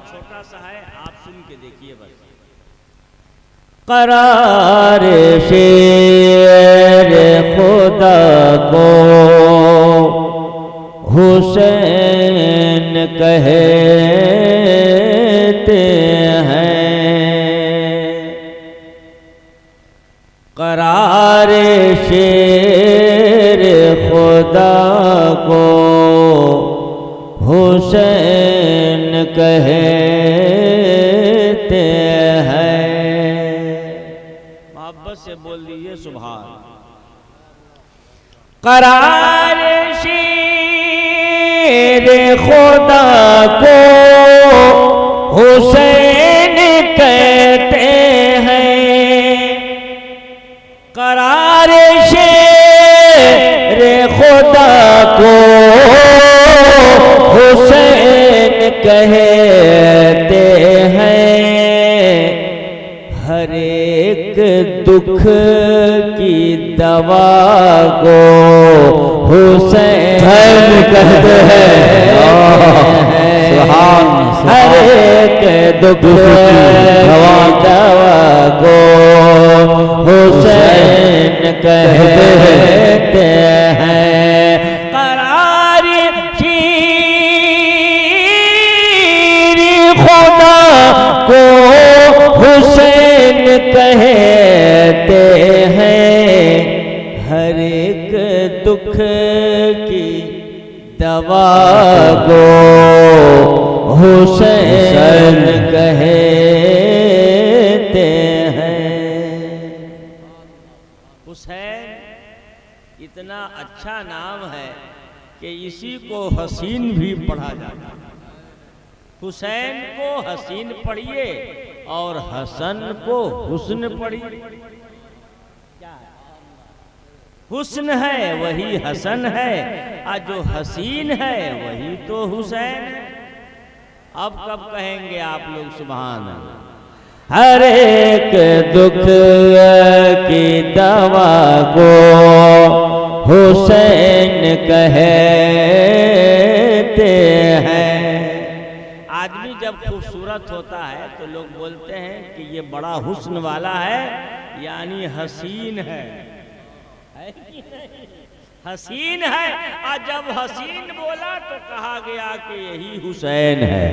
छोटा सा है, आप सुन के देखिए बस। करार शेर खुदा को हुसैन कहते हैं, करार शेर खुदा को हुसैन कहते हैं। मोहब्बत से बोल दीजिए सुभान। करार शेर खुदा को हुसैन कहते हैं, करार शेर खुदा को हुसैन कहते हैं। हर एक दुख की दवा को हुसैन कहते हैं। हर एक दुख की दवा को हुसैन कहते हैं। करार शेर खुदा को हुसैन कहते हैं। हर एक दुख की दवा को हुसैन कहते हैं। हुसैन इतना अच्छा नाम है कि इसी को हसीन भी पढ़ा जाता है। हुसैन को हसीन पढ़िए और हसन को हुस्न पढ़िए। हुस्न है वही हसन है, और जो हसीन है वही तो हुसैन है। अब कब कहेंगे आप लोग सुभान अल्लाह। हर एक दुख की दवा को हुसैन कहते हैं। आदमी जब खूबसूरत होता है तो लोग बोलते हैं कि ये बड़ा हुस्न वाला है, यानी हसीन है कि नहीं? हसीन है। और जब हसीन बोला तो कहा गया कि यही हुसैन है।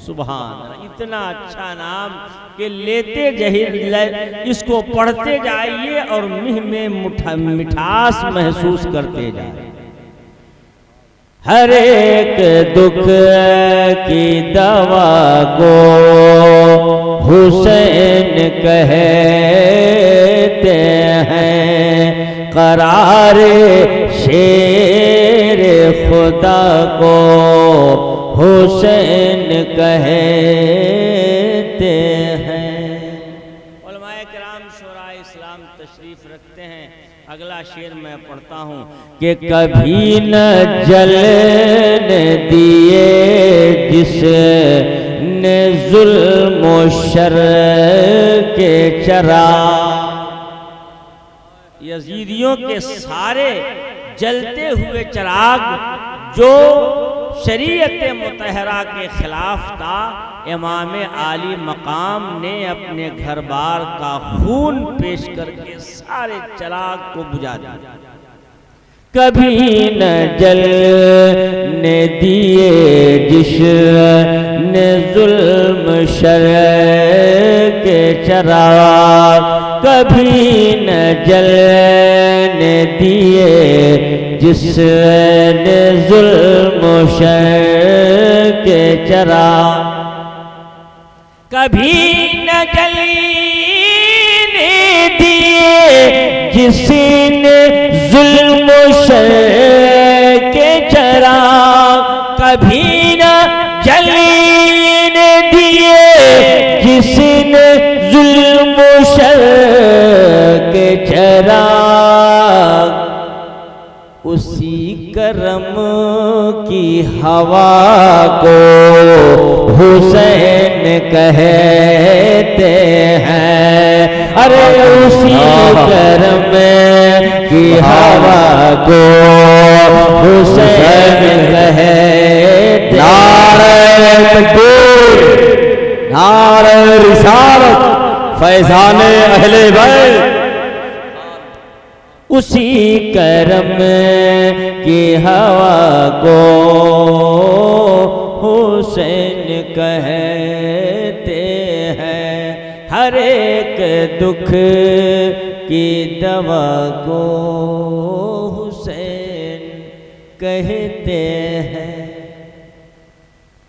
सुभान अल्लाह। इतना अच्छा नाम कि लेते जहीर इसको पढ़ते जाइए और मुंह में मिठास महसूस करते जाइए। हर एक दुख की दवा को हुसैन कहते हैं। करार शेर खुदा को हुसैन कहते हैं। उलमाए किराम शोराए इस्लाम तशरीफ रखते हैं। अगला शेर मैं पढ़ता हूँ कि कभी न जलने दिए जिसने जुल्म शर के चिराग। यजीदियों के सारे जलते हुए चिराग जो शरीयत मुतहरा के खिलाफ था, इमाम आली मकाम ने अपने घर बार का खून पेश करके सारे चिराग को बुझा दिया। कभी न जलने दिए जिसने जुल्म शर के चिराग। कभी न जलने दिए जिसने जुल्म शर के चिराग। कभी न जलने दिए जिसने जुल्म शर के चिराग। कभी न जलने दिए जिसने जुल्म शर के चिराग। उसी करम की हवा को हुसैन कहते हैं। अरे उसी करम की हवा को हुसैन कहते हैं। नारे तकबीर रिसालत फैजान अहले बैत। उसी करम की हवा को हुसैन कहते हैं, हर एक दुख की दवा को हुसैन कहते हैं।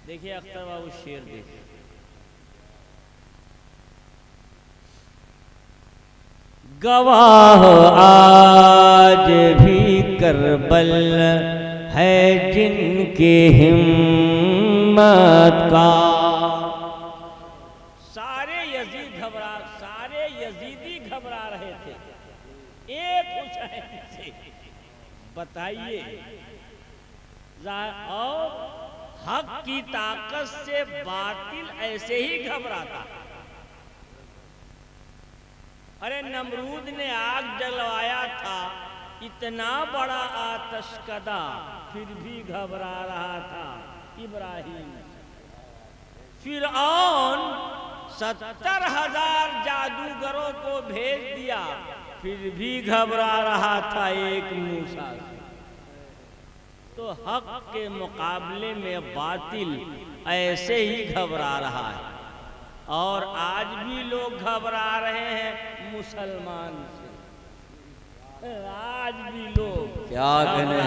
देखिए अख्तर बाबू शेर देखिए, गवाह आज भी करबल है जिनकी हिम्मत का। सारे यजीदी घबरा रहे थे एक हुसैन से। बताइए, और हक की ताकत से बातिल ऐसे ही घबराता। अरे नमरूद ने आग जलवाया था, इतना बड़ा आतशकदा, फिर भी घबरा रहा था इब्राहिम। फिरऔन 70,000 जादूगरों को भेज दिया, फिर भी घबरा रहा था एक मूसा से। तो हक के मुकाबले में बातिल ऐसे ही घबरा रहा है। और आज भी लोग घबरा रहे हैं मुसलमान से। आज भी लोग क्या कहने,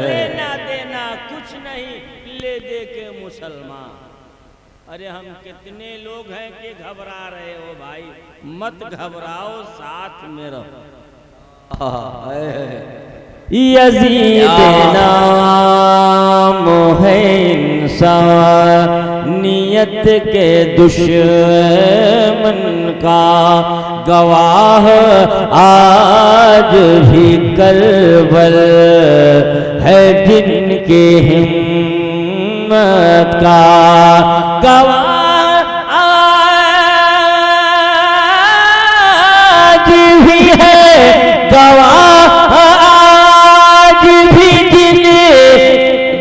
लेना देना कुछ नहीं, ले दे के मुसलमान। अरे हम कितने लोग हैं कि घबरा रहे हो भाई, मत घबराओ, साथ में रहो। यजीद नाम है इंसानियत के दुश्मन का, गवाह आज भी करबल है जिनकी हिम्मत का। गवाह आज भी है, गवाह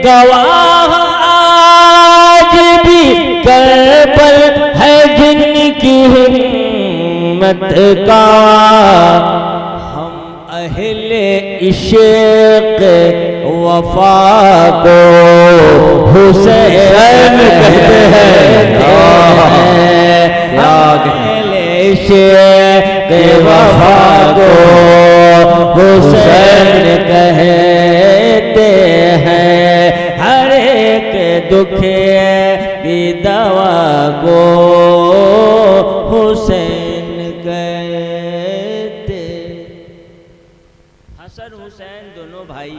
गवाह आज भी करबल है जिनकी हिम्मत का। हम अहले इश्क वफा को हुसैन कहते हैं, अहले इश्क वफा को हुसैन कहते हैं, हर एक दुख की दवा को हुसैन कहते। हसन हुसैन दोनों भाई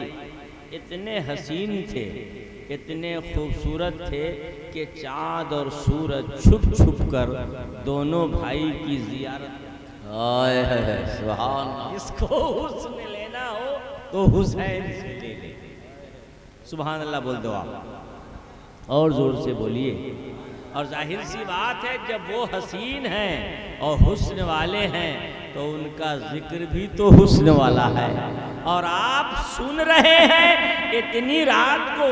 इतने हसीन थे, इतने खूबसूरत थे कि चांद और सूरज छुप छुप कर दोनों भाई की जियारत। सुभान अल्लाह। इसको हुस्न लेना हो तो हुसैन से ले ले। सुभान अल्लाह बोल दो आप, और जोर से बोलिए। और जाहिर सी बात है, जब वो हसीन हैं और हुस्न वाले हैं तो उनका जिक्र भी तो हुस्न वाला है। और आप सुन रहे हैं, इतनी रात को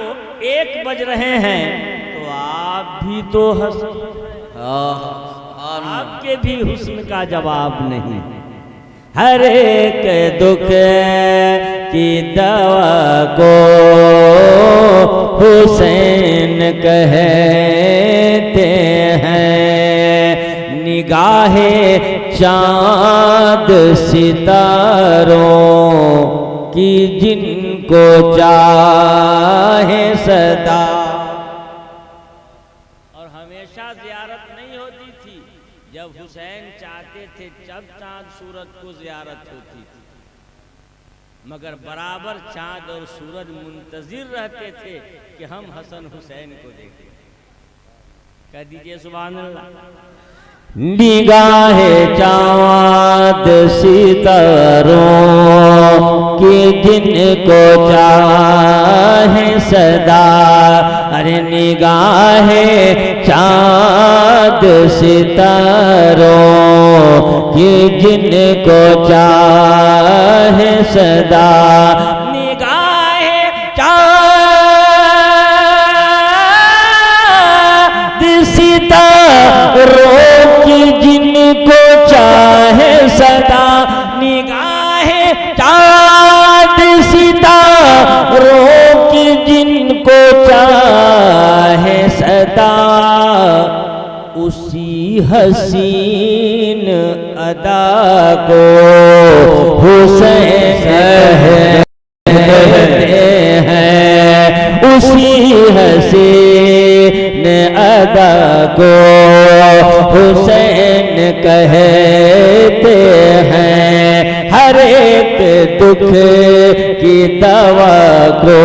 1 बज रहे हैं, तो आप भी तो हसीन, आपके भी हुस्न का जवाब नहीं। हर एक दुख की दवा को हुसैन कहते हैं, निगाहे चाँद सितारों की जिनको चाहे सदा। और हमेशा जियारत नहीं होती थी, जब हुसैन चाहते थे जब चांद सूरज को जियारत होती थी, मगर बराबर चांद और सूरज मुंतजिर रहते थे कि हम हसन हुसैन को देखें। कह दीजिए सुभान अल्लाह। निगाहे चाँद सितारों की जिनको चाहे सदा, अरे निगाहे चाँद सितारों की जिनको चाहे सदा, निगाहे चाँद सितारों की अदा उसी हसीन अदा को हुसैन कहते हैं, उसी हसीन अदा को हुसैन कहते हैं। हर एक दुख की दवा को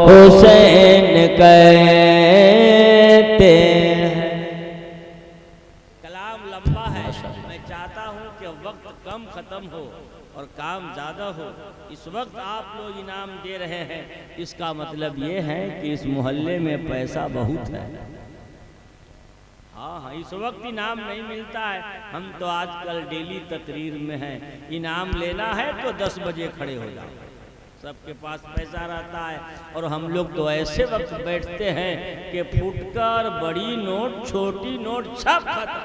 हुसैन कहते हैं। कलाम लंबा है, मैं चाहता हूँ कि वक्त कम खत्म हो और काम ज़्यादा हो। इस वक्त आप लोग इनाम दे रहे हैं, इसका मतलब ये है कि इस मोहल्ले में पैसा बहुत है। हाँ हाँ, इस वक्त इनाम नहीं मिलता है। हम तो आजकल डेली तकरीर में हैं, इनाम लेना है तो 10 बजे खड़े हो जाओ, सबके पास पैसा रहता है। और हम लोग तो ऐसे वक्त बैठते हैं कि फुटकर बड़ी नोट छोटी नोट सब खत्म।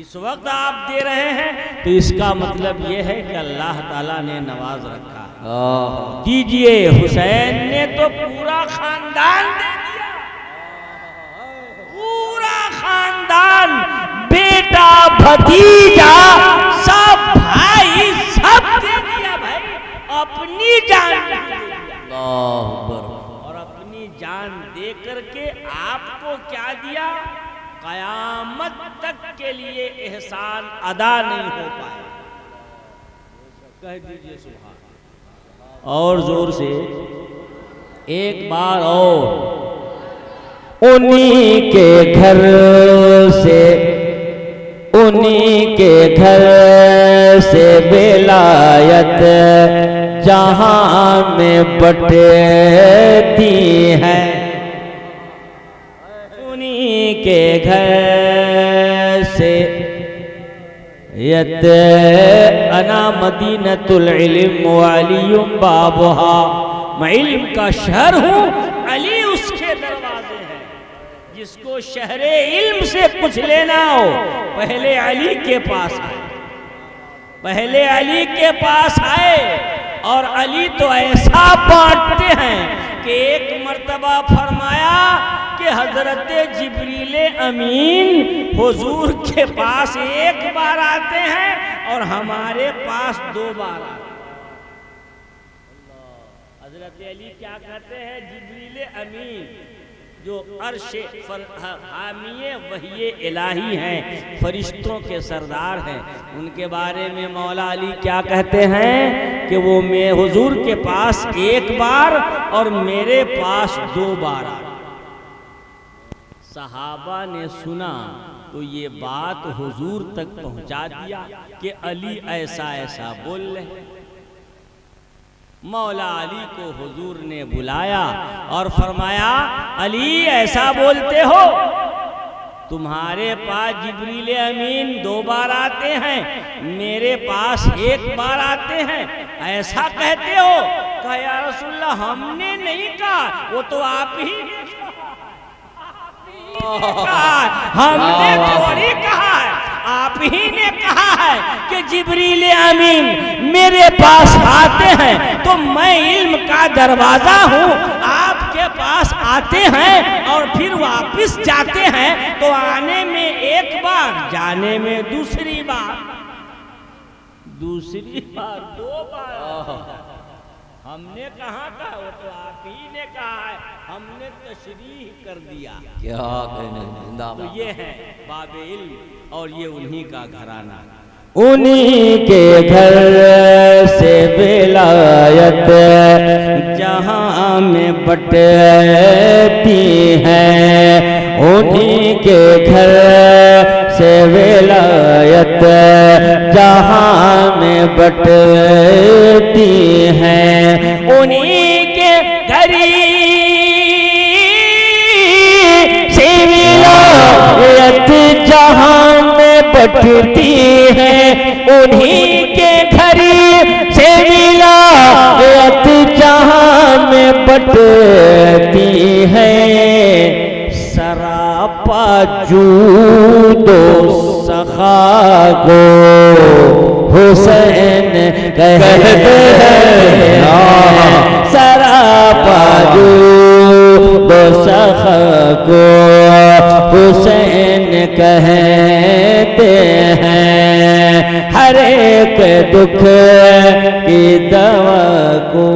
इस वक्त आप दे रहे हैं तो इसका मतलब ये है कि अल्लाह ताला ने नवाज रखा। दीजिए, हुसैन ने तो पूरा खानदान दे दिया, पूरा खानदान, बेटा भतीजा सब भाई सब दे दिया भाई, अपनी जान दे दिया। और अपनी जान दे करके आपको क्या दिया? कयामत तक के लिए एहसान अदा नहीं हो पाए। कह दीजिए सुभान। और जोर से एक बार और। उन्हीं के घर से, उन्हीं के घर से बेलायत जहां में बटती है, उन्हीं के घर से यत अना मदीनतुल इल्म वालियुम बाबुहा, मैं इल्म का शहर हूँ, अली उसके दरवाजे हैं। जिसको शहरे इल्म से कुछ लेना हो पहले अली के पास आए, पहले अली के पास आए। और अली तो ऐसा बांटते हैं कि एक मर्तबा फरमाया कि हजरत जिब्रील अमीन हुजूर के पास एक बार आते हैं और हमारे पास 2 बार आते हैं। हजरत अली क्या कहते हैं? जिब्रील अमीन जो अर्श हामिये वहिये इलाही हैं, फरिश्तों के सरदार हैं, उनके बारे में मौला अली क्या कहते हैं कि वो मैं हुजूर के पास एक बार और मेरे पास 2 बार आए। सहाबा ने सुना तो ये बात हुजूर तक पहुंचा दिया कि अली ऐसा ऐसा बोल रहे। मौला अली को हुजूर ने बुलाया और फरमाया, अली ऐसा बोलते हो? तुम्हारे पास जिब्रील अमीन 2 बार आते हैं, मेरे पास 1 बार आते हैं, ऐसा कहते हो? कहा या रसूलल्लाह हमने नहीं कहा, वो तो आप ही ने कहा, हमने थोड़ी कहा है, आप ही ने कहा है कि जिब्रील अमीन मेरे पास आते हैं तो मैं इल्म का दरवाजा हूँ, आपके पास आते हैं और फिर वापस जाते हैं, तो आने में 1 बार, जाने में दूसरी बार 2 बार। हमने कहा था, वो तो आप ही ने कहा है, हमने तशरीह कर दिया। क्या कहने, तो ये है बाबे इल्म और ये उन्हीं का घराना। उन्हीं के घर से बेलायत जहां में बटती हैं, उन्हीं के घर से बेलायत जहां में बटती हैं, उन्हीं के घरी से विलायत जहां में बटती है, उन्हीं के घरी से विलायत जहां में बटती है। सरापा जूदो सखा को हुसैन कहते हैं, सरापा जूदो दो सखा को हुसैन कहते हैं, हर एक दुख की दवा को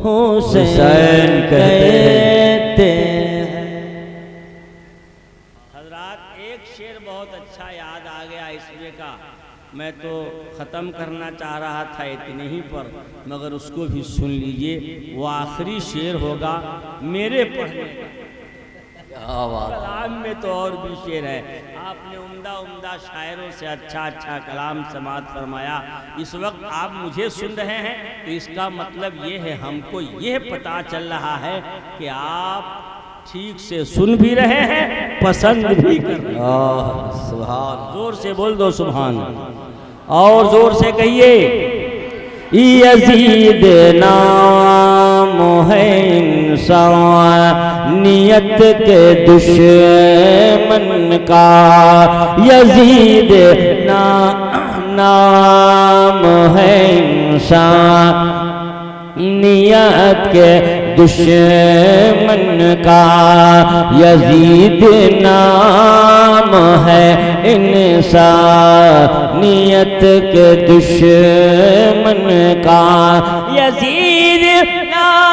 हुसैन कहते हैं। हजरात, एक शेर बहुत अच्छा याद आ गया इसमें का, मैं तो ख़त्म करना चाह रहा था इतने ही पर, मगर उसको भी सुन लीजिए। वो आखिरी शेर होगा मेरे पढ़ने का। कलाम में तो और भी शेर है। आपने उम्दा उम्दा शायरों से अच्छा अच्छा कलाम समात फरमाया। इस वक्त आप मुझे सुन रहे हैं तो इसका मतलब ये है, हमको ये पता चल रहा है कि आप ठीक से सुन भी रहे हैं, पसंद भी कर रहे हैं। सुभान, जोर से बोल दो सुभान, और जोर से कहिए। यजीद नाम है इंसानियत के दुश्मन का, यजीद नाम है इंसानियत के दुश्मन का, यजीद नाम है इंसानियत के दुश्मन का, यजीद नाम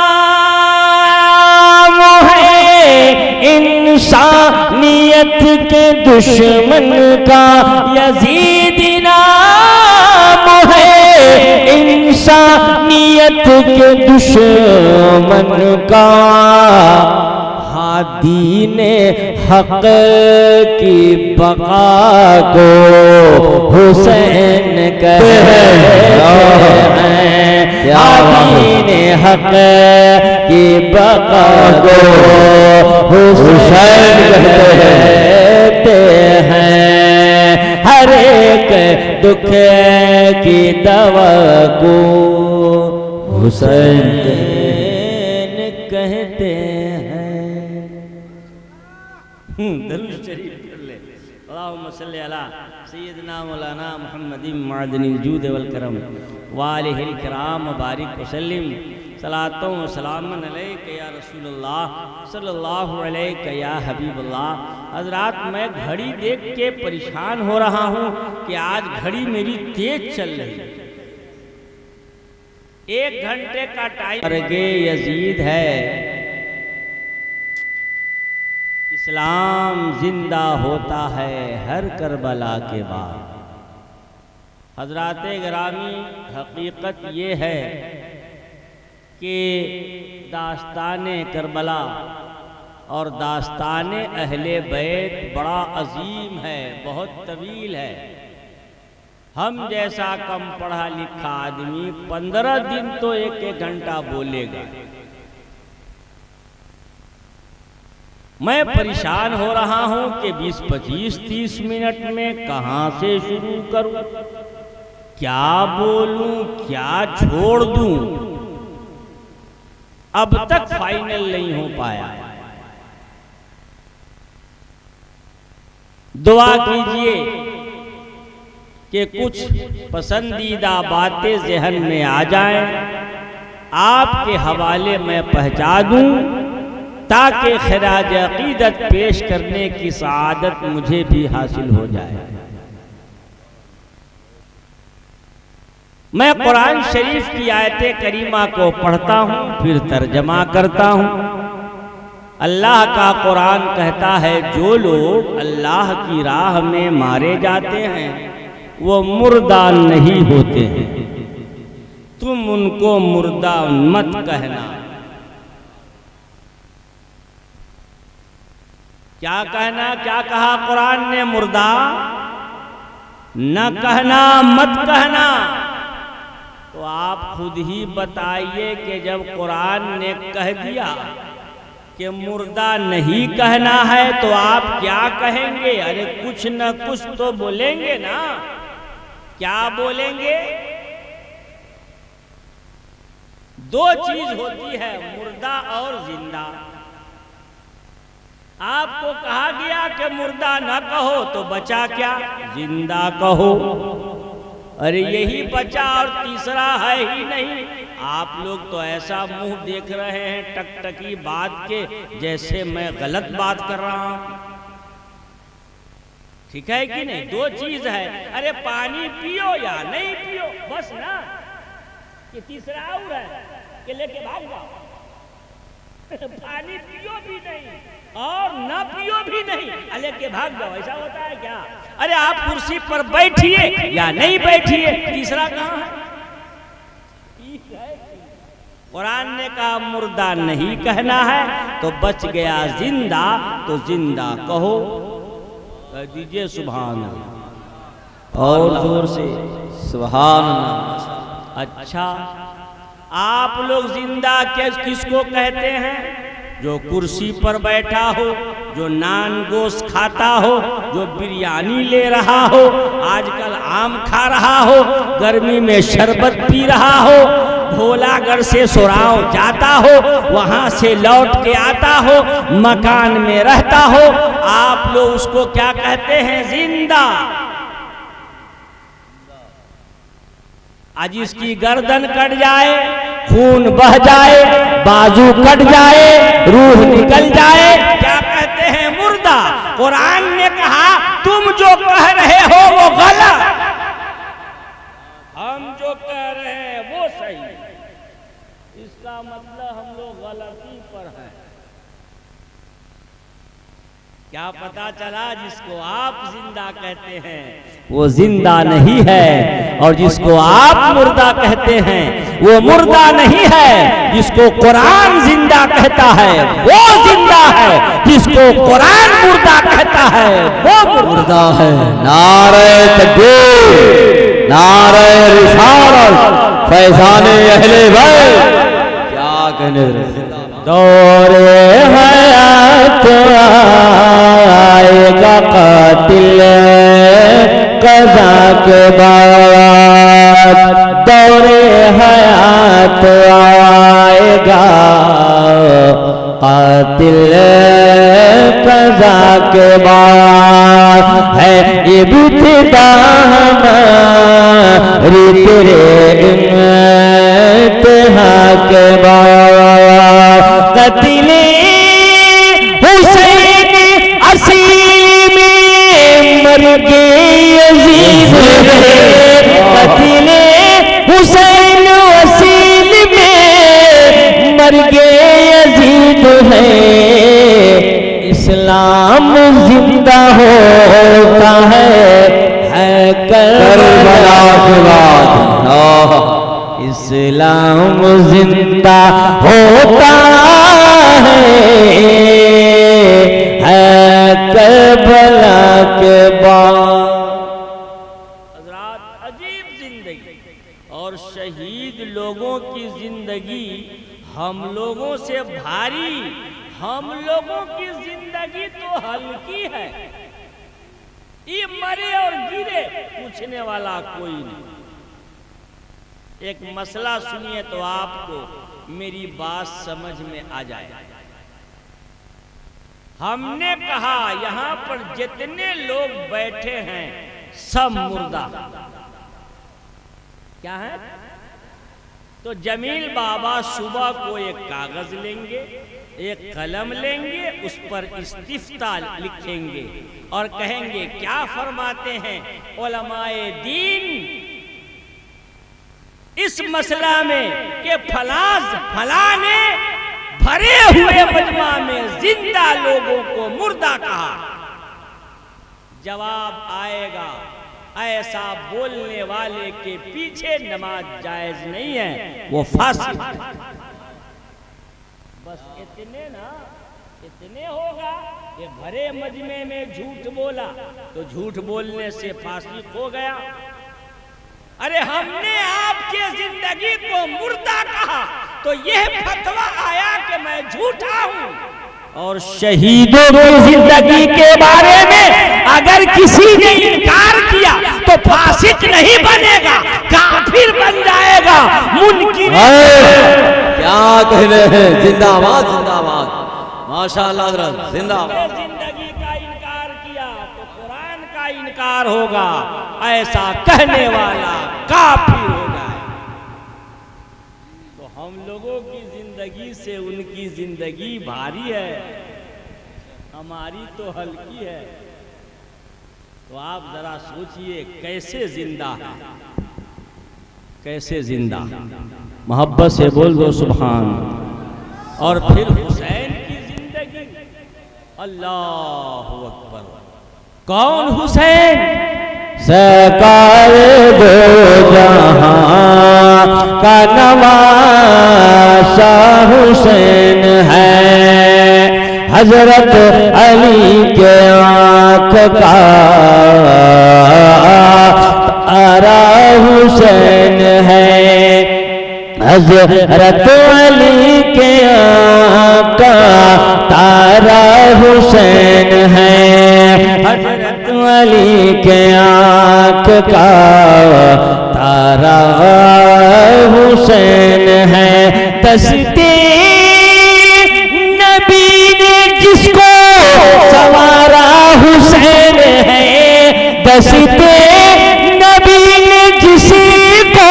है इंसानियत के दुश्मन का, यजीद नाम है इंसानियत के दुश्मन का, दीने हक की बका को हुसैन कहते हैं, दीने हक की बका को हुसैन कहते हैं, हर एक दुख की दवा को हुसैन कहते हैं। दरूद शरीफ कर ले। अल्लाहुम्मा सल्ली अला सय्यदना मौलाना मुहम्मदिन मअदनिल जूद वल करम व आलिहिल किराम बारिक वसल्लिम सलातो व सलामन अलैका या रसूलुल्लाह सल्लल्लाहु अलैका या हबीबल्लाह। हजरात, मैं घड़ी देख के परेशान हो रहा हूँ कि आज घड़ी मेरी तेज चल रही है। 1 घंटे का टाइम करके यजीद है, इस्लाम जिंदा होता है हर करबला के बाद। हजरात गिरामी, हकीकत ये है कि दास्ताने करबला और दास्ताने अहले बैत बड़ा अजीम है, बहुत तवील है। हम जैसा कम पढ़ा लिखा आदमी 15 दिन तो 1-1 घंटा बोलेगा। मैं परेशान हो रहा हूं कि 20, 25, 30 मिनट में कहां से शुरू करूं, क्या बोलूं, क्या छोड़ दूं, अब तक फाइनल नहीं हो पाया। दुआ कीजिए कि कुछ पसंदीदा बातें ज़हन में आ जाएं, आपके हवाले मैं पहुंचा दूं, ताकि खिराज अकीदत पेश करने की सआदत मुझे भी हासिल हो जाए। मैं कुरान शरीफ की आयत करीमा को पढ़ता हूँ, फिर तर्जमा करता हूँ। अल्लाह का कुरान कहता है, जो लोग अल्लाह की राह में मारे जाते हैं वो मुर्दा नहीं होते हैं, तुम उनको मुर्दा मत कहना। क्या कहना, क्या कहा कुरान ने? मुर्दा न कहना, मत कहना। तो आप खुद ही बताइए कि जब कुरान ने कह दिया कि मुर्दा नहीं कहना है तो आप क्या कहेंगे? अरे कुछ न कुछ तो बोलेंगे ना। क्या बोलेंगे? 2 चीज होती है, मुर्दा और जिंदा। आपको कहा गया कि मुर्दा ना कहो तो बचा क्या? जिंदा कहो। अरे यही बचा और तीसरा है ही नहीं। आप लोग तो ऐसा मुंह देख रहे हैं टकटकी बात के, जैसे मैं गलत बात कर रहा हूं। ठीक है कि नहीं? दो चीज है, अरे पानी पियो या नहीं पियो, बस ना। कि तीसरा और है कि लेके भाग जाओ। पानी पियो भी नहीं और ना पियो भी नहीं, लेके भाग जाओ, ऐसा होता है क्या? अरे आप कुर्सी पर बैठिए या नहीं बैठिए, तीसरा कहां है? कुरान ने कहा मुर्दा नहीं कहना है, तो बच गया जिंदा, तो जिंदा कहो। कह दीजिए सुभान अल्लाह, और जोर से सुभान अल्लाह। अच्छा, आप लोग जिंदा किसको कहते हैं? जो कुर्सी पर बैठा हो, जो नान गोश्त खाता हो, जो बिरयानी ले रहा हो, आजकल आम खा रहा हो, गर्मी में शरबत पी रहा हो, भोलागढ़ से सोराव जाता हो, वहां से लौट के आता हो, मकान में रहता हो, आप लोग उसको क्या कहते हैं? जिंदा। आज इसकी गर्दन कट जाए, खून बह जाए, बाजू कट जाए, रूह निकल जाए, क्या कहते हैं? मुर्दा। कुरान ने कहा तुम जो कह रहे हो वो गलत, हम जो कह रहे हैं वो सही। इसका मतलब हम लोग गलती पर हैं। क्या पता चला? जिसको आप जिंदा कहते हैं वो जिंदा नहीं है, और जिसको आप मुर्दा कहते हैं वो मुर्दा नहीं है। जिसको कुरान जिंदा कहता है वो जिंदा है, जिसको कुरान मुर्दा कहता है वो मुर्दा है। नारे तकबीर, नारे रिसालत, फैज़ाने अहले बैत। क्या कहने दौरे हयात आएगा कातिल कज़ा के बाद, दौरे हयात आएगा कातिल कज़ा के बाद। है इब्तिदा हमारी तेरे इंतहा के बाद। कत्ले हुसैन असील में मर गए यजीद में, कत्ले हुसैन असील में मर गए यजीद है। इस्लाम जिंदा होता है करबला के बाद। इस्लाम जिंदा होता है करबला के बाद। हज़रात, अजीब जिंदगी, और शहीद लोगों की जिंदगी हम लोगों से भारी। हम लोगों की जिंदगी तो हल्की है, ये मरे और गिरे, पूछने वाला कोई नहीं। एक मसला सुनिए तो आपको मेरी बात समझ में आ जाए। हमने कहा यहां पर जितने लोग बैठे हैं सब मुर्दा। क्या है? तो जमील बाबा सुबह को एक कागज लेंगे, एक कलम लेंगे, उस पर इस्तिफ्ता लिखेंगे और कहेंगे क्या फरमाते हैं उलमाए दीन इस मसला में कि फलाने भरे हुए मजमा में जिंदा लोगों को मुर्दा कहा। जवाब आएगा ऐसा बोलने वाले के पीछे नमाज जायज नहीं है, वो फासिक। बस इतने होगा कि भरे मजमे में झूठ बोला तो झूठ बोलने से फासिक हो गया। अरे हमने आपके जिंदगी को मुर्दा कहा तो यह फतवा आया कि मैं झूठा हूं। और शहीदों की जिंदगी के बारे में अगर किसी ने इनकार किया तो फासिक नहीं बनेगा, काफिर बन जाएगा, मुनकिर। क्या कह रहे हैं? जिंदाबाद जिंदाबाद, माशाअल्लाह हज़रत, जिंदाबाद। जिंदगी का इनकार किया तो कुरान का इनकार होगा, ऐसा कहने वाला काफिर हो जाए। हम लोगों की जिंदगी से उनकी जिंदगी भारी है, हमारी तो हल्की है। तो आप जरा सोचिए कैसे जिंदा है, कैसे जिंदा। मोहब्बत से बोल दो सुभान। और फिर हुसैन की जिंदगी, अल्लाह अकबर। कौन हुसैन? सरकार दो जहां का नवासा हुसैन है, हजरत अली के आँख का तारा हुसैन है, हजरत अली के आँख का तारा हुसैन है, हजरत अली के आँख का तारा हुसैन है। दस्ते नबी ने जिसको सवारा हुसैन है, दस्ते नबी ने जिसको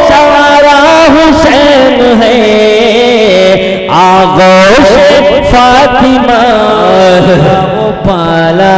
सवारा हुसैन है, आगोश फातिमा पाला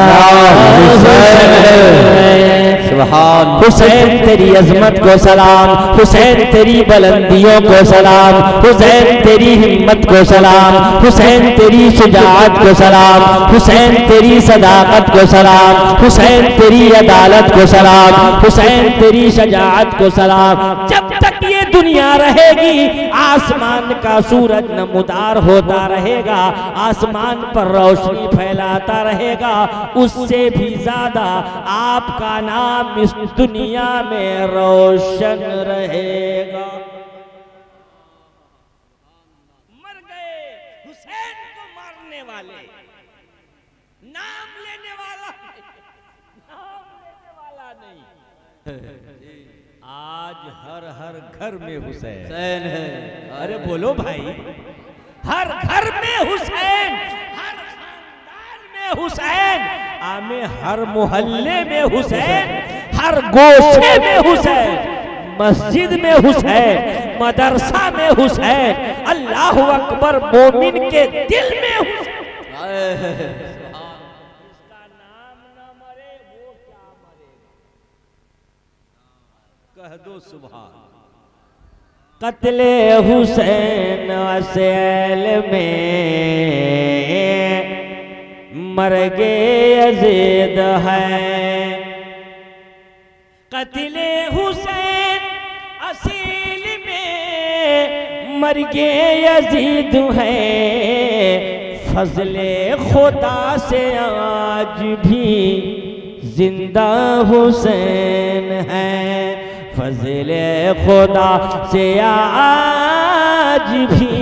हुसैन तेरी अजमत को सलाम, हुसैन तेरी बुलंदियों को सलाम, हुसैन तेरी हिम्मत को सलाम, हुसैन तेरी शुजाअत को सलाम, हुसैन तेरी सदाकत को सलाम, हुसैन तेरी अदालत को सलाम, हुसैन तेरी शजाअत को सलाम। जब तक ये दुनिया रहेगी आसमान का सूरज नमूदार होता रहेगा, आसमान पर रोशनी फैलाता रहेगा, उससे भी ज्यादा आपका नाम इस दुनिया में रोशन रहेगा। मर गए हुसैन को मारने वाले, नाम लेने वाला नहीं। आज हर हर घर में हुसैन है। अरे बोलो भाई, हर घर में हुसैन, हर खानदान में हुसैन, आमे हर मोहल्ले में हुसैन, हर गोशे में हुसैन, मस्जिद में हुसैन, मदरसा में हुसैन, अल्लाह अकबर मोमिन के दिल में हुसैन। इसका नाम न मरे वो क्या मरेगा, कह दो सुभान। कत्ले हुसैन असेल में मर गए यजीद है, कत्ले हुसैन असील में मर गए यजीद है, फजले खुदा से आज भी जिंदा हुसैन है, फजले खुदा से आज भी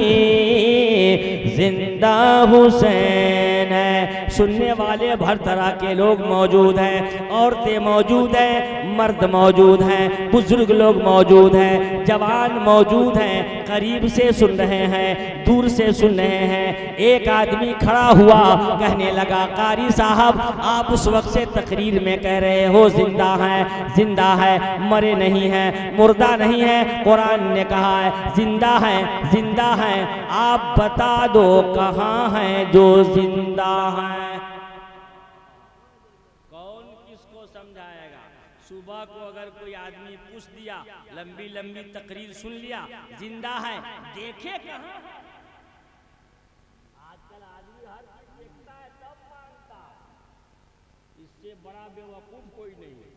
जिंदा हुसैन है। सुनने वाले भर तरह के लोग मौजूद हैं, औरतें मौजूद हैं, मर्द मौजूद हैं, बुजुर्ग लोग मौजूद हैं, जवान मौजूद हैं, करीब से सुन रहे हैं, दूर से सुन रहे हैं। एक आदमी खड़ा हुआ, कहने लगा कारी साहब आप उस वक्त से तकरीर में कह रहे हो जिंदा है, जिंदा है, मरे नहीं हैं, मुर्दा नहीं है। कुरान ने कहा है जिंदा है, जिंदा है, आप बता दो कहाँ है जो जिंदा है। कौन किसको समझाएगा? सुबह को अगर कोई आदमी पूछ दिया, लंबी लंबी तकरीर सुन लिया, जिंदा है, देखे कहाँ है? आजकल आदमी हर चीज देखता है तब मानता है। इससे बड़ा बेवकूफ कोई नहीं है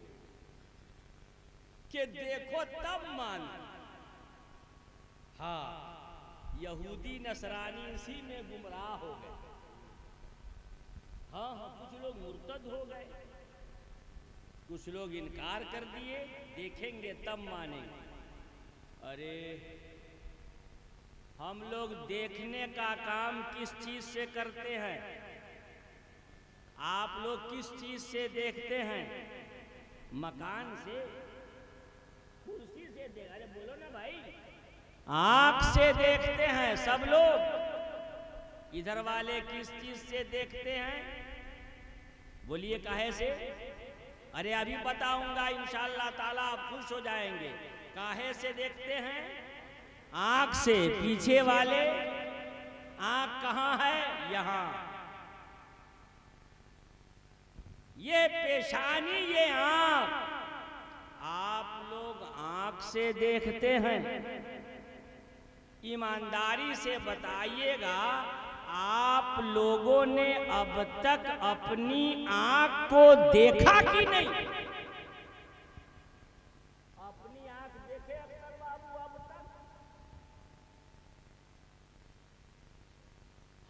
कि देखो तब मान। हाँ, यहूदी नसरानी इसी में गुमराह हो गए। हाँ हाँ, कुछ लोग मुर्तद हो गए, कुछ लोग इनकार कर दिए, देखेंगे तब मानेंगे। अरे हम लोग देखने का काम किस चीज से करते हैं? आप लोग किस चीज से देखते हैं? मकान से, कुर्सी से देख, अरे बोलो ना भाई, आंख से देखते हैं सब लोग। इधर वाले किस चीज से देखते हैं? बोलिए काहे से? अरे अभी बताऊंगा इंशाअल्लाह ताला, आप खुश हो जाएंगे। काहे से देखते हैं? आंख से पीछे वाले, आंख कहाँ है? यहां। ये पेशानी, ये आंख। आप लोग आंख से देखते हैं? ईमानदारी से बताइएगा, आप लोगों ने अब तक अपनी आंख को देखा कि नहीं? अपनी आंख देखे अक्सर बाबू अब तक?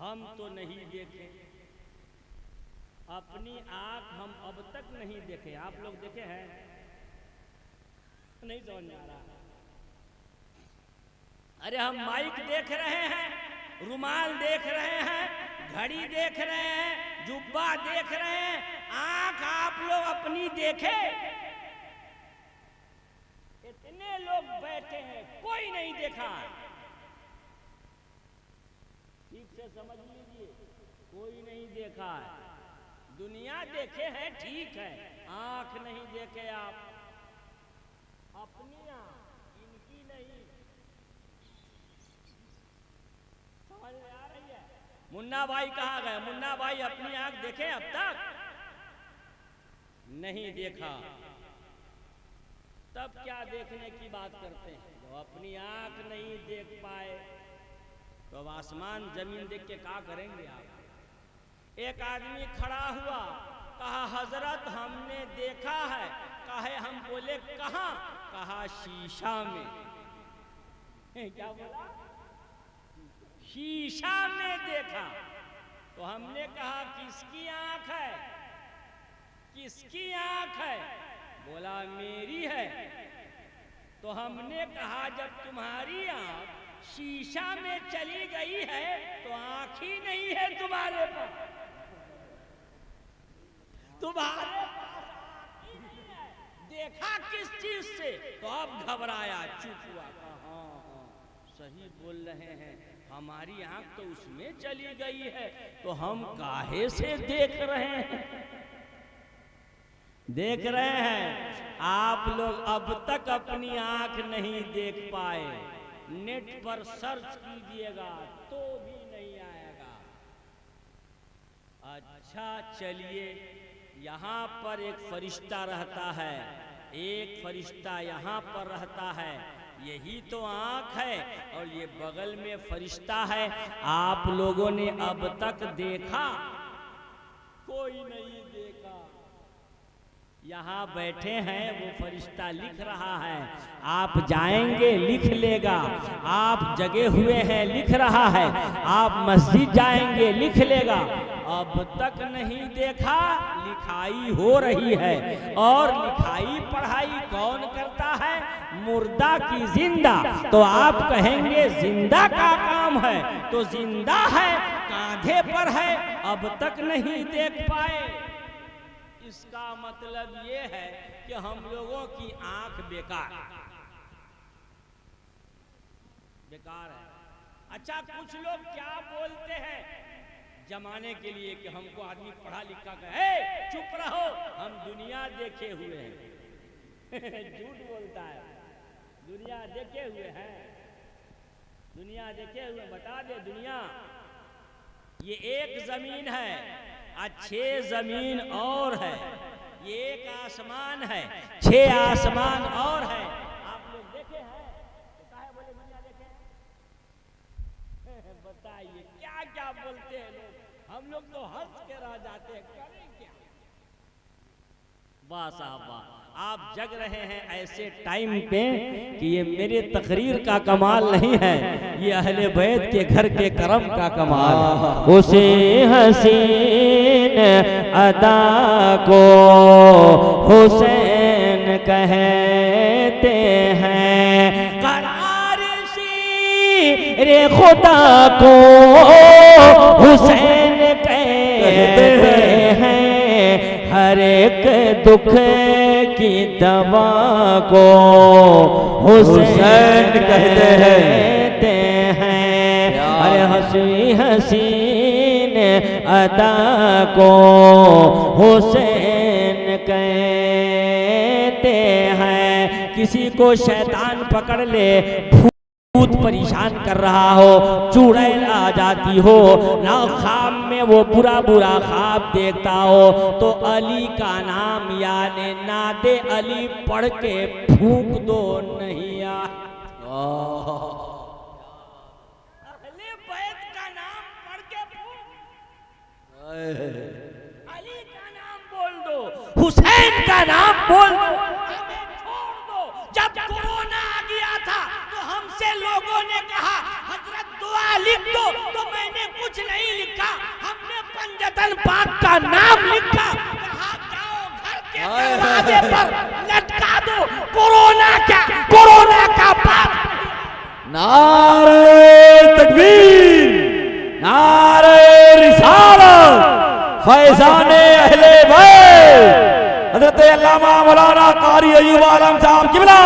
हम तो नहीं देखे, अपनी आंख हम अब तक नहीं देखे। आप लोग देखे हैं? नहीं समझ में आ रहा। अरे हम माइक देख रहे हैं, रुमाल देख रहे हैं, घड़ी देख रहे हैं, जुब्बा देख रहे हैं, आंख आप लोग अपनी देखे? इतने लोग बैठे हैं, कोई नहीं देखा। ठीक से समझ लीजिए, कोई नहीं देखा है। दुनिया देखे हैं, ठीक है, आंख नहीं देखे आप। अपनी आंख, इनकी नहीं। समझ में आ रही है? मुन्ना भाई कहाँ गए? मुन्ना भाई अपनी आंख देखे अब तक? नहीं देखा। तब क्या देखने की बात करते हैं? जो अपनी आंख नहीं देख पाए तो अब आसमान जमीन देख के क्या करेंगे आप? एक आदमी खड़ा हुआ, कहा हजरत हमने देखा है। कहे हम बोले कहाँ? कहा शीशा में। क्या बोला? शीशा में देखा। तो हमने कहा किसकी आंख है? किसकी आंख है? बोला मेरी है। तो हमने कहा जब तुम्हारी आंख शीशा में चली गई है तो आंख ही नहीं है तुम्हारे पास। तुम्हारे पास आंख ही नहीं है। देखा किस चीज से? तो अब घबराया, चुप हुआ। हाँ, सही बोल रहे हैं, हमारी आंख तो उसमें चली गई है, तो हम काहे से देख रहे हैं? देख रहे हैं आप लोग अब तक अपनी आंख नहीं देख पाए। नेट पर सर्च कीजिएगा तो भी नहीं आएगा। अच्छा चलिए, यहाँ पर एक फरिश्ता रहता है, एक फरिश्ता यहाँ पर रहता है। यही तो आंख है और ये बगल में फरिश्ता है। आप लोगों ने अब तक देखा? कोई नहीं देखा। यहाँ बैठे हैं, वो फरिश्ता लिख रहा है। आप जाएंगे लिख लेगा। आप जगे हुए हैं लिख रहा है। आप मस्जिद जाएंगे लिख लेगा। अब तक नहीं देखा, लिखाई हो रही है। और लिखाई पढ़ाई कौन करता है? मुर्दा की जिंदा। तो आप कहेंगे जिंदा का काम है, तो जिंदा है, कांधे पर है, अब तक नहीं देख पाए। इसका मतलब ये है कि हम लोगों की आंख बेकार है। अच्छा, कुछ लोग क्या बोलते हैं जमाने के लिए कि हमको आदमी पढ़ा लिखा कहे, चुप रहो, हम दुनिया देखे हुए हैं। झूठ बोलता है। दुनिया देखे हुए हैं, दुनिया देखे हुए। बता दे, दुनिया ये एक जमीन है, 6 जमीन और है। ये एक आसमान है, 6 आसमान और है। आप लोग देखे हैं? तो काहे बोले दुनिया देखे? बताइए क्या क्या बोलते हैं लोग। हम लोग तो हंस के रह जाते हैं, करें क्या? वाह साहब वाह, आप जग रहे हैं ऐसे टाइम पे कि ये मेरे तकरीर का कमाल नहीं है, ये अहले बैत के घर के करम का कमाल है। उसे हसीन अदा को हुसैन कहते हैं, करार रे खुदा को हुसैन कहते हैं, हर एक दुख की दवा को हुसैन कहते हैं। अरे हंसी हसीन अदा को हुसैन कहते हैं। किसी को शैतान पकड़ ले, भूत परेशान कर रहा हो, चुड़ैल आ जाती हो ना, ख्वाब में वो बुरा बुरा ख्वाब देखता हो तो अली का नाम यानी नादे अली पढ़ के फूंक दो नहीं आ। अहले बैत का नाम पढ़ के फूंक, अली का नाम बोल दो, हुसैन का नाम बोल दो, हमें छोड़ दो। जब कोरोना आ गया था तो हमसे लोगों ने कहा हजरत दुआ लिख दो, तो मैंने कुछ नहीं लिखा, हमने पंजतन पाक का नाम लिखा, कहा जाओ घर के दरवाजे पर लटका दो, कोरोना का पाप। नारे तकबीर, नारे रिसालत, फैज़ाने अहले बैत हजरत अल्लामा मौलाना कारी अय्यूब आलम साहब किबला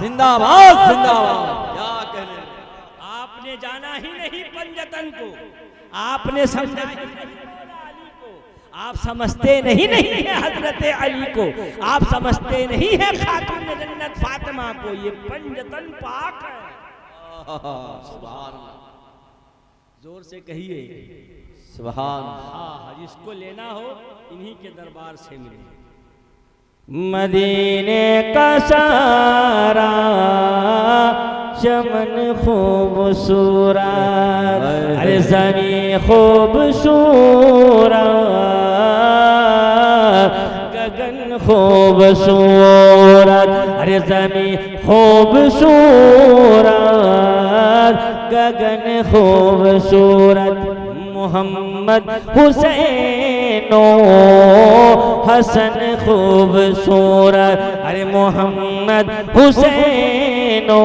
जिंदाबाद जिंदाबाद। क्या कहने, आपने जाना ही नहीं पंजतन को, आपने समझा ही नहीं मौला अली को, आप समझते नहीं है हजरत अली को, आप समझते नहीं है खातून जन्नत फातिमा को, ये पंजतन पाक है। सुभान जोर से कहिए सुभान। हाँ, जिसको लेना हो इन्हीं के दरबार से मिले। मदीने का सारा चमन खूबसूरत, अरे ज़मीं खूबसूरत, गगन खूबसूरत, अरे ज़मीं खूबसूरत, गगन खूबसूरत, मोहम्मद हुसैनो हसन खूबसूरत, अरे मोहम्मद हुसैनो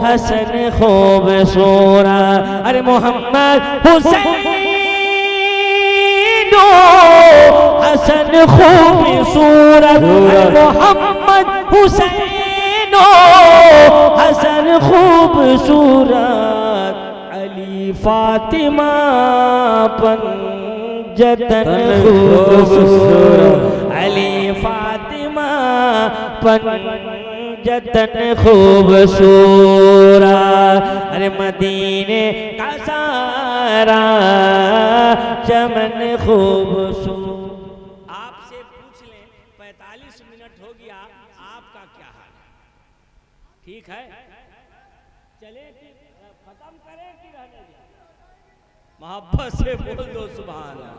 हसन खूबसूरत, अरे मोहम्मद हुसैनो हसन खूबसूरत, अरे मोहम्मद हुसैनो हसन खूबसूरत, अली फातिमा पंजतन खूबसूरत, अली फातिमा पंजतन खूबसूरत, अरे मदीने का सारा चमन खूबसूरत। आपसे पूछ लें 45 मिनट हो गया, आपका क्या हाल है? ठीक है, चले कि खत्म करें कि रहने दें? मोहब्बत से बोल दो सुभान अल्लाह।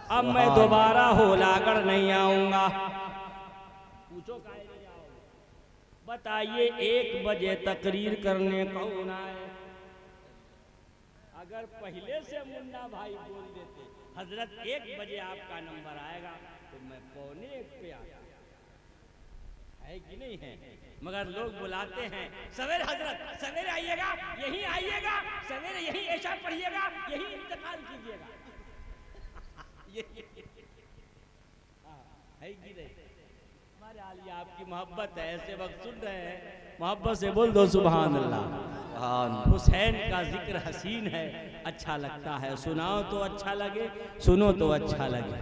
अब मैं दोबारा होलागढ़ नहीं आऊंगा। पूछो काहे नहीं आओगे? बताइए 1 बजे तकरीर करने कौन आए? अगर पहले से मुन्ना भाई बोल देते हजरत 1 बजे आपका नंबर आएगा तो मैं 1:45 पे आता, है कि नहीं है? मगर लोग बुलाते हैं सवेरे, हजरत सवेरे आइएगा, यहीं आइएगा, सवेरे यहीं ऐशा पढ़िएगा, यहीं इंतकाल कीजिएगा। है कि नहीं? हमारे आलिया आपकी मोहब्बत है, ऐसे वक्त सुन रहे हैं, मोहब्बत से बोल दो सुभान अल्लाह। हुसैन का जिक्र हसीन है, अच्छा लगता है, सुनाओ तो अच्छा लगे, सुनो तो अच्छा लगे।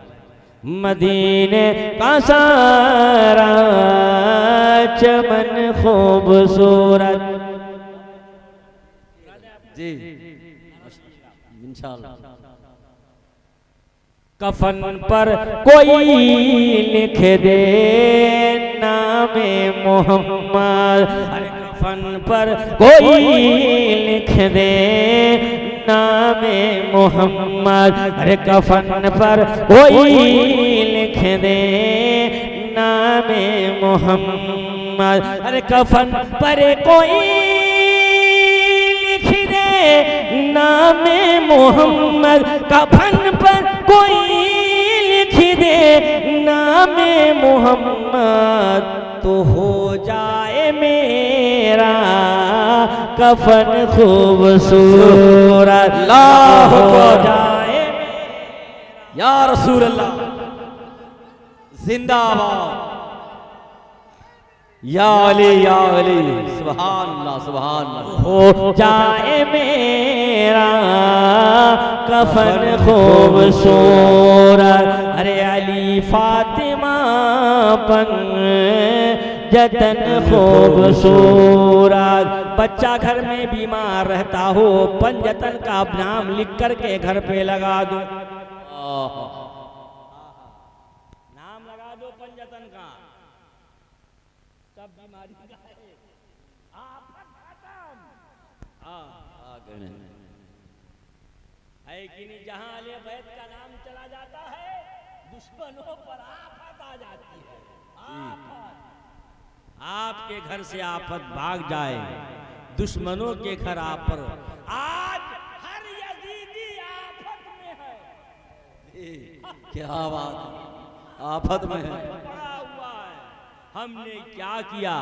मदीने का सारा चमन खूबसूरत, जी इंशाअल्लाह। कफन पर कोई लिख दे नामे मोहम्मद, अरे कफन पर कोई लिख दे नामे मोहम्मद, अरे कफन पर कोई लिख दे नामे मोहम्मद, अरे कफन पर कोई लिख दे नामे मोहम्मद, कफन पर कोई लिख दे नामे मोहम्मद, तो हो जाए मेरा कफन खूबसूरत, अल्लाह हो अकबर। जाए या रसूल अल्लाह जिंदाबाद। या अली सुभान अल्लाह सुभान अल्लाह। हो जाए मेरा कफन खूबसूरत, अरे अली फातिमा जतन खूबसूरत। बच्चा घर में बीमार रहता हो, पंजतन का नाम लिख करके घर पे लगा दो, नाम लगा दो पंजतन का, सब बीमारी का आफत खत्म। है कि नहीं? जहां अले बैत का नाम चला जाता है, दुश्मनों पर आफत आ जाती है। आफत, आपके घर से आफत भाग जाए, दुश्मनों के घर आप पर। आज हर यजीदी आफत में है। क्या बात, आफत में है। पड़ा हुआ है। हमने क्या किया?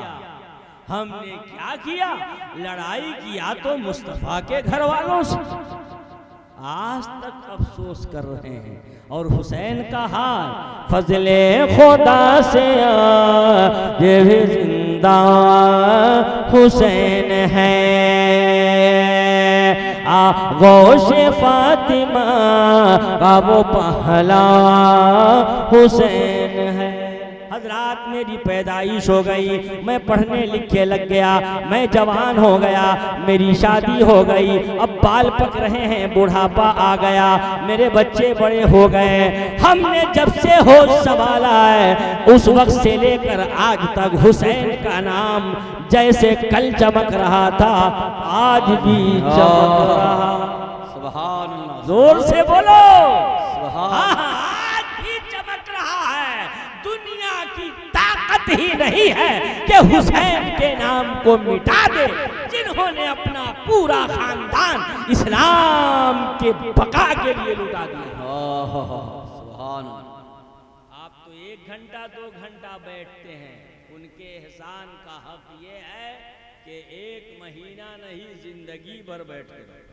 हमने क्या किया? लड़ाई किया तो मुस्तफा के घर वालों से, आज तक अफसोस कर रहे हैं। और हुसैन का हाल फजले खुदा से ये भी जिंदा हुसैन है, आगोश फातिमा का वो पहला हुसैन है। हजरात, मेरी पैदाइश हो गई, मैं पढ़ने लिखे लग गया, मैं जवान हो गया, मेरी शादी हो गई, अब बाल पक रहे हैं, बुढ़ापा आ गया, मेरे बच्चे बड़े हो गए। हमने जब से होश संभाला है, उस वक्त से लेकर आज तक हुसैन का नाम जैसे कल चमक रहा था, आज भी चमक रहा। सुभान अल्लाह, जोर से बोलो। सुभान। आज भी चमक रहा है। दुनिया की ताकत ही नहीं है कि हुसैन के नाम को मिटा दे, जिन्होंने अपना पूरा खानदान इस्लाम के बका के लिए लुटा दिया। सुभान। आप तो 1 घंटा 2 घंटा बैठते हैं, उनके एहसान का हक ये है कि 1 महीना नहीं, जिंदगी भर बैठते रहे।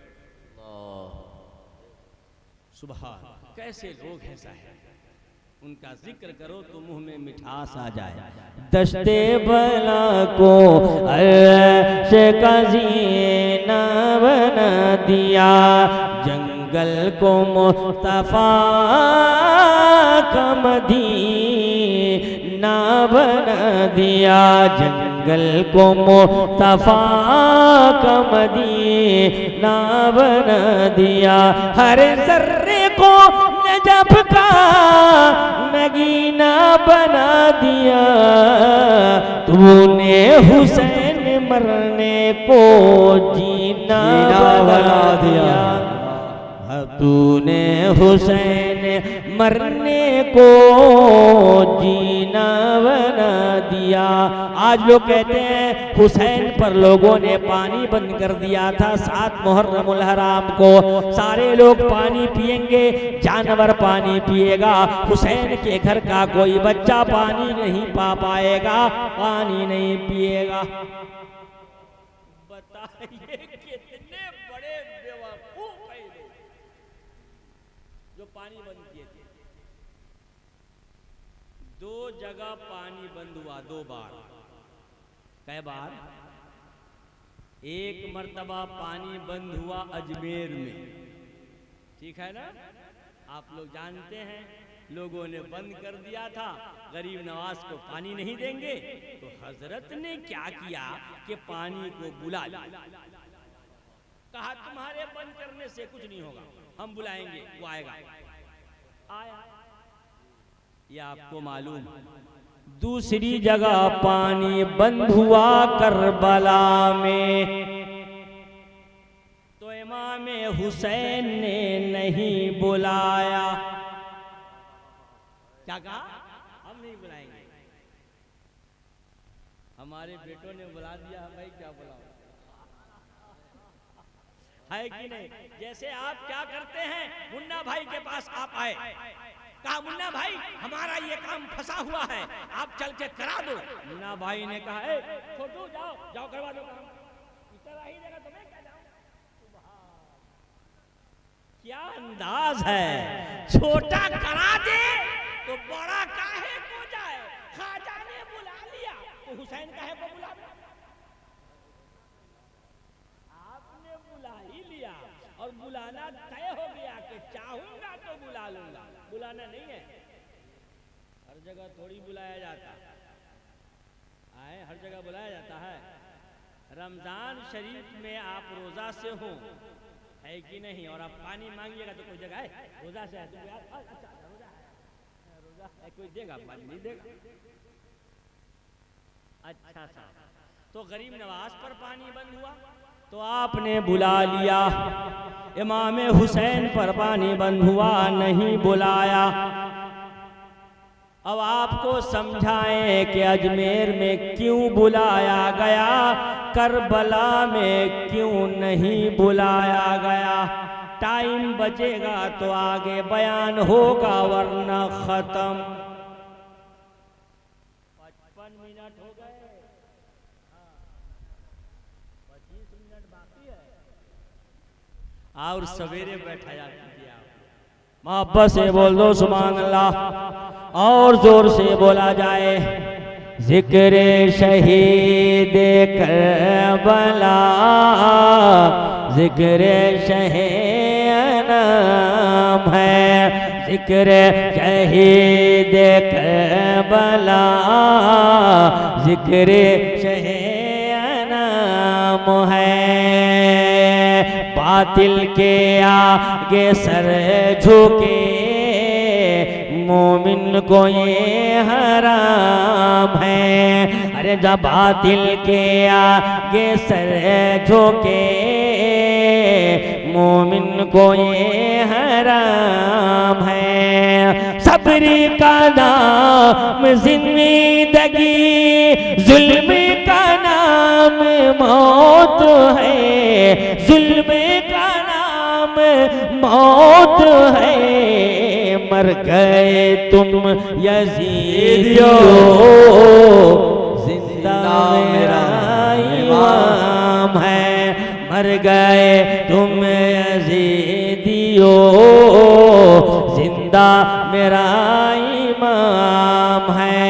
सुभान। कैसे लोग हैं साहब, उनका जिक्र करो तो मुंह में मिठास आ जाए। दश्ते बला को अर्श का ज़ीना बना दिया, जंगल को मुस्तफा का मदीना बना दिया, जंगल को मुस्तफा का मदीना बना दिया, हर जर्रे को नजफ का नगीना बना दिया। तूने हुसैन मरने को जीना बना दिया, तूने हुसैन मरने को जीना बना दिया। आज लोग कहते हैं हुसैन पर लोगों ने पानी बंद कर दिया था 7 मुहर्रमुल हराम को, सारे लोग पानी पिएंगे, जानवर पानी पिएगा, हुसैन के घर का कोई बच्चा पानी नहीं पा पाएगा, पानी नहीं पिएगा। बताइए कितने बड़े बेवकूफ है लोग जो पानी बंद किए थे। 2 जगह पानी बंद हुआ, 2 बार। कै बार? 1 मर्तबा पानी बंद हुआ अजमेर में, ठीक है ना? आप लोग जानते हैं, लोगों ने बंद कर दिया था, गरीब नवाज को पानी नहीं देंगे, तो हजरत ने क्या किया कि पानी को बुला लिया, कहा तुम्हारे बंद करने से कुछ नहीं होगा, हम बुलाएंगे, वो आएगा। आया। ये आपको मालूम। दूसरी जगह पानी बंद हुआ करबला में, तो इमाम हुसैन ने नहीं बुलाया। क्या कहा? हम नहीं बुलाएंगे। हमारे बेटों ने बुला दिया, भाई क्या बुलाओ, है कि नहीं? जैसे आप क्या करते हैं, मुन्ना भाई के पास आप आए, कहा मुन्ना भाई हमारा ये काम फंसा हुआ है, आप चल के करा दो। मुन्ना भाई ने कहा छोटू जाओ जाओ करवा दो काम, इतना ही जगह तुम्हें क्या जाओ। क्या अंदाज है, छोटा करा दे तो बड़ा काहे को जाए। खाजा ने बुला लिया तो हुसैन काहे को बुला लिया? आपने बुला ही लिया और बुलाना तय हो गया कि चाहूंगा तो बुला लूंगा, बुलाना नहीं है। हर जगह थोड़ी बुलाया जाता आए, हर जगह बुलाया जाता है। रमजान शरीफ में आप रोजा से हो, है कि नहीं, और आप पानी मांगिएगा तो कोई जगह है रोजा से है तो यार अच्छा रोजा है कोई देगा, पानी नहीं देगा। अच्छा सा तो गरीब नवाज पर पानी बंद हुआ तो आपने बुला लिया, इमाम हुसैन पर पानी बंद हुआ नहीं बुलाया। अब आपको समझाएं कि अजमेर में क्यों बुलाया गया, करबला में क्यों नहीं बुलाया गया। टाइम बचेगा तो आगे बयान होगा, वरना खत्म। 55 मिनट हो गए, 25 मिनट बाकी है, और सवेरे बैठाया कीजिए। मोहब्बत से बोल दो सुभान अल्लाह, और जोर से बोला जाए। जिक्र शहीद करबला, जिक्र शहीद नाम है, जिक्र शहीद करबला, जिक्र शहीद नाम है। बातिल के आगे सर झुके मोमिन को ये हराम है। अरे जब बातिल के आगे सर झुके मोमिन को ये हराम है। सब्र का नाम जिंदगी, जुल्म का नाम मौत है, जुल्म का नाम मौत है। मर गए तुम यजीदियो, जिंदा मेरा इमाम है। मर गए तुम यजीदियो, जिंदा मेरा इमाम है।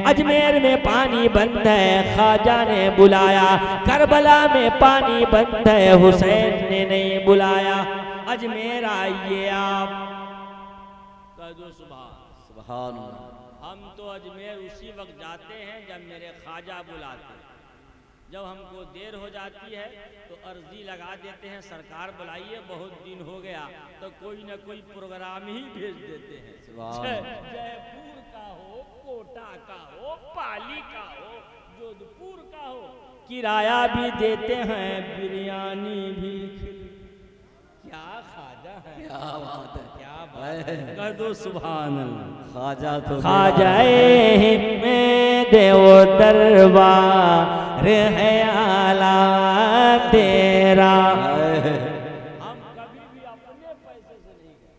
अजमेर में पानी बंद है, ख्वाजा ने बुलाया। करबला में पानी बंद है, हुसैन ने नहीं बुलाया। अजमेर आइए आप, कह दो सुभान अल्लाह। हम तो अजमेर उसी वक्त जाते हैं जब मेरे ख्वाजा बुलाते हैं। जब हमको देर हो जाती है तो अर्जी लगा देते हैं, सरकार बुलाइए बहुत दिन हो गया, तो कोई ना कोई प्रोग्राम ही भेज देते हैं। जयपुर का हो, कोटा का हो, पाली का हो, जोधपुर का हो, किराया भी देते हैं, बिरयानी भी। क्या ख्वाजा है, क्या बात है, क्या बात है, कह दो सुभान अल्लाह। ख्वाजा तो ख्वाजाए हिंद में देव दरबार है आला तेरा। हम कभी भी अपने पैसे से नहीं गए,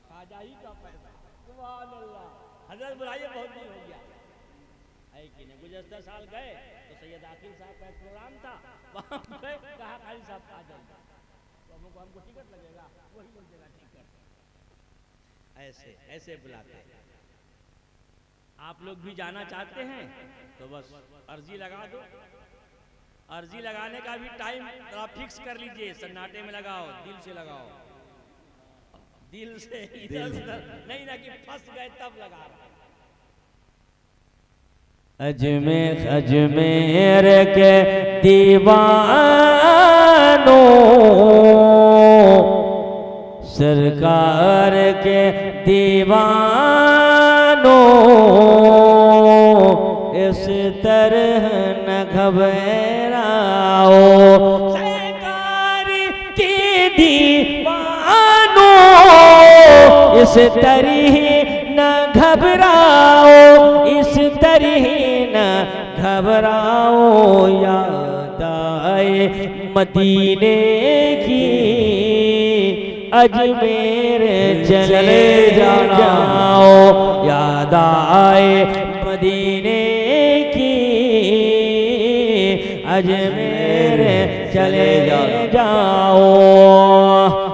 ख्वाजा ही का पैसा। सुभान अल्लाह। हजरत बुलाइए बहुत दिन हो गया है कि नहीं। गुज़श्ता साल गए तो सैयद आकिल साहब का एक प्रोग्राम था, वहाँ गए, कहा खाली साहब आ जाइए, तो हमको टिकट लगेगा, वही लोग देगा टिकट। ऐसे ऐसे बुलाते हैं। आप लोग भी जाना चाहते हैं तो बस अर्जी लगा दो। अर्जी लगाने का भी टाइम आप फिक्स कर लीजिए, सन्नाटे में लगाओ, दिल से लगाओ, दिल से, इधर उधर नहीं ना कि फंस गए तब लगा रहा। अजमेर अजमेर के दीवानों, सरकार के दीवानों, इस तरह न घबराओ। सरकार के दीवानों, इस तरह न घबराओ, इस तरह न घबराओ। याद आए मदीने की, अजमेर चले जाओ। याद आए मदीने की, अजमेर चले जाओ।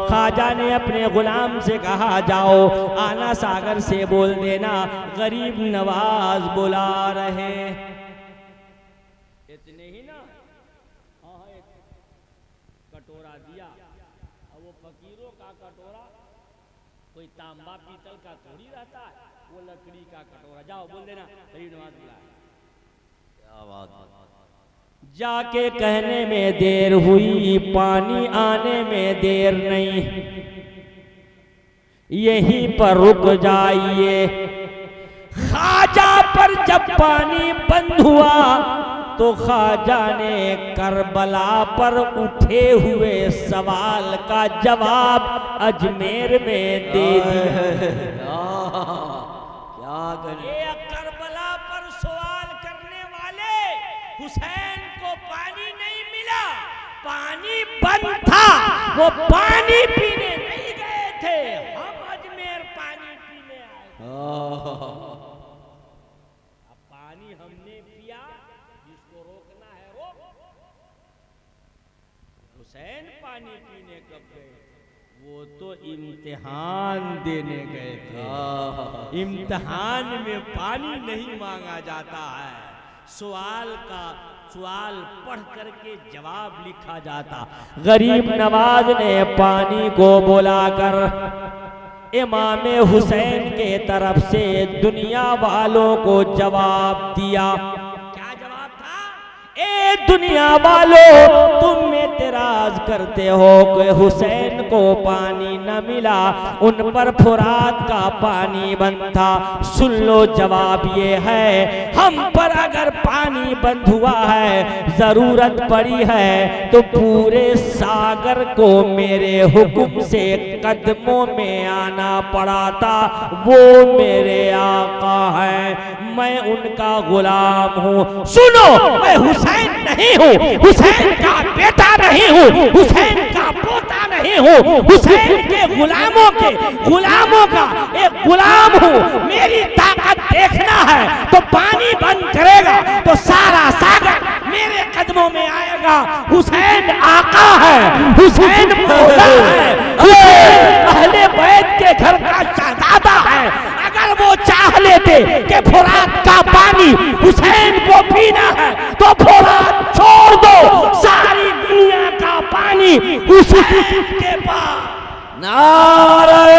ख्वाजा ने अपने गुलाम से कहा, जाओ आना सागर से बोल देना गरीब नवाज बुला रहे। इतने ही ना, हाँ एक कटोरा दिया, और वो फकीरों का कटोरा कोई तांबा पीतल का थोड़ी रहता है, वो लकड़ी का कटोरा। जाओ बोल देना गरीब नवाज बुला। क्या बात है। जाके कहने में देर हुई, पानी आने में देर नहीं, यहीं पर रुक जाइए। ख्वाजा पर जब पानी बंद हुआ तो ख्वाजा ने करबला पर उठे हुए सवाल का जवाब अजमेर में दे दिया। क्या करें। ये करबला पर सवाल करने वाले हुसैन को पानी नहीं मिला, पानी बंद था, वो पानी पीने नहीं गए थे, हम अजमेर पानी पीने आए। अब पानी हमने पिया, जिसको रोकना है रोक। हुसैन पानी पीने कब गए? वो तो इम्तिहान देने गए थे। इम्तिहान में पानी नहीं मांगा जाता है, सवाल पढ़ करके जवाब लिखा जाता। गरीब नवाज ने पानी को बुलाकर इमाम हुसैन के तरफ से दुनिया वालों को जवाब दिया। क्या जवाब था? ए दुनिया वालों, तुम एतराज करते हो कि हुसैन को पानी न मिला, उन पर फुरात का पानी बंद था। सुन लो जवाब ये है, हम पर अगर पानी बंद हुआ है, जरूरत पड़ी है तो पूरे सागर को मेरे हुक्म से कदमों में आना पड़ा था। वो मेरे आका है, मैं उनका गुलाम हूँ। सुनो, मैं हुसैन नहीं हूँ, हुसैन का बेटा नहीं हूँ, हुसैन का पोता नहीं हूँ, हुसैन के गुलामों का एक गुलाम हूँ। मेरी ताकत देखना है तो पानी बंद करेगा तो सारा सागर मेरे कदमों में आएगा। हुसैन आका है, हुसैन मौला है, हुसैन अहले बैत के घर का शहजादा है। अगर वो चाह लेते कि फुरात का पानी हुसैन को पीना है तो फुरात छोड़ दो, सारी दुनिया का पानी हुसैन के पास। नारे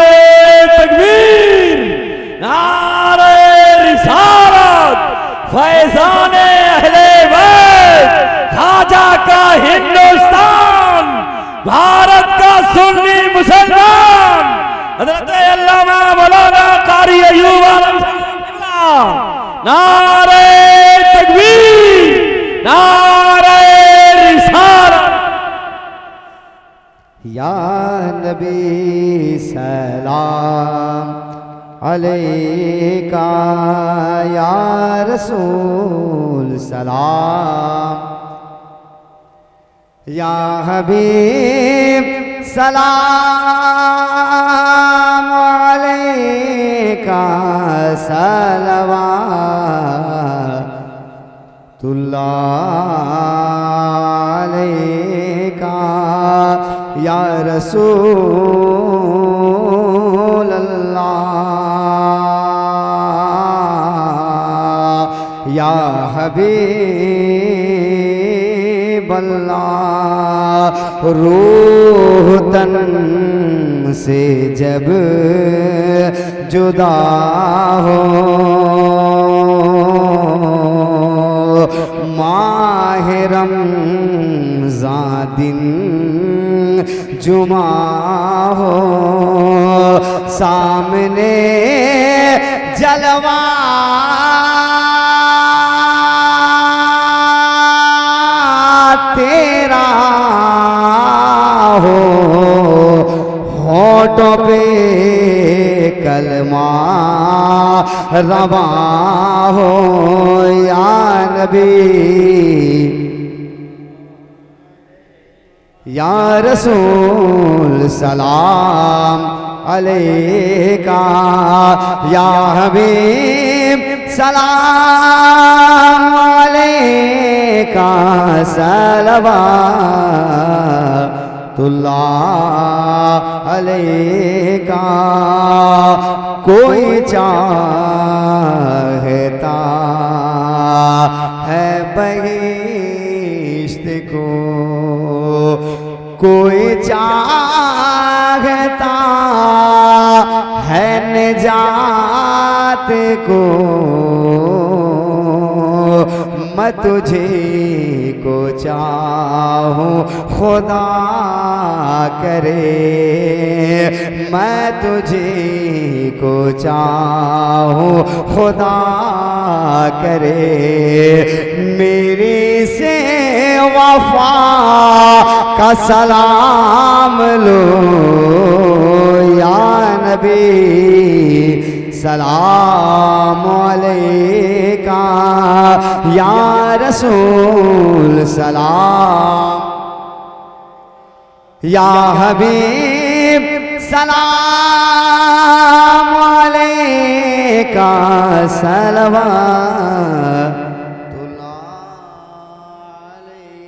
तकबीर, नारे रिसालत, फैज़ाने अहले बैत, ख्वाजा का हिंदुस्तान, भारत का सुन्नी मुसलमान, हज़रत अल्लामा मौलाना कारी अय्यूब अलैहिस्सलाम। नारे तकबीर, नारे रिसालत। या नबी सलाम अलैका, या रसूल सलाम, या हबीब सलाम अलैका, सलवातुल्लाह अलैका, या रसूल अल्लाह, या हबीब अल्लाह। रूह तन से जब जुदा हो, माह रमज़ान दिन जुमा हो, सामने जलवा तेरा हो, होठों पे कलमा रवा हो, या नबी या रसूल सलाम अलैका, या हबीब सलाम अलैका, सलवातुल्लाह अलैका। कोई चाहता है बहिश्त को, कोई चाहता है निजात को, मैं तुझे को चाहूँ खुदा करे, मैं तुझे को चाहूँ खुदा करे, मेरे से वफा का सलाम लो या नबी सलाम अलैका या रसूल सलाम या हबीब सलाम अलैका सलवात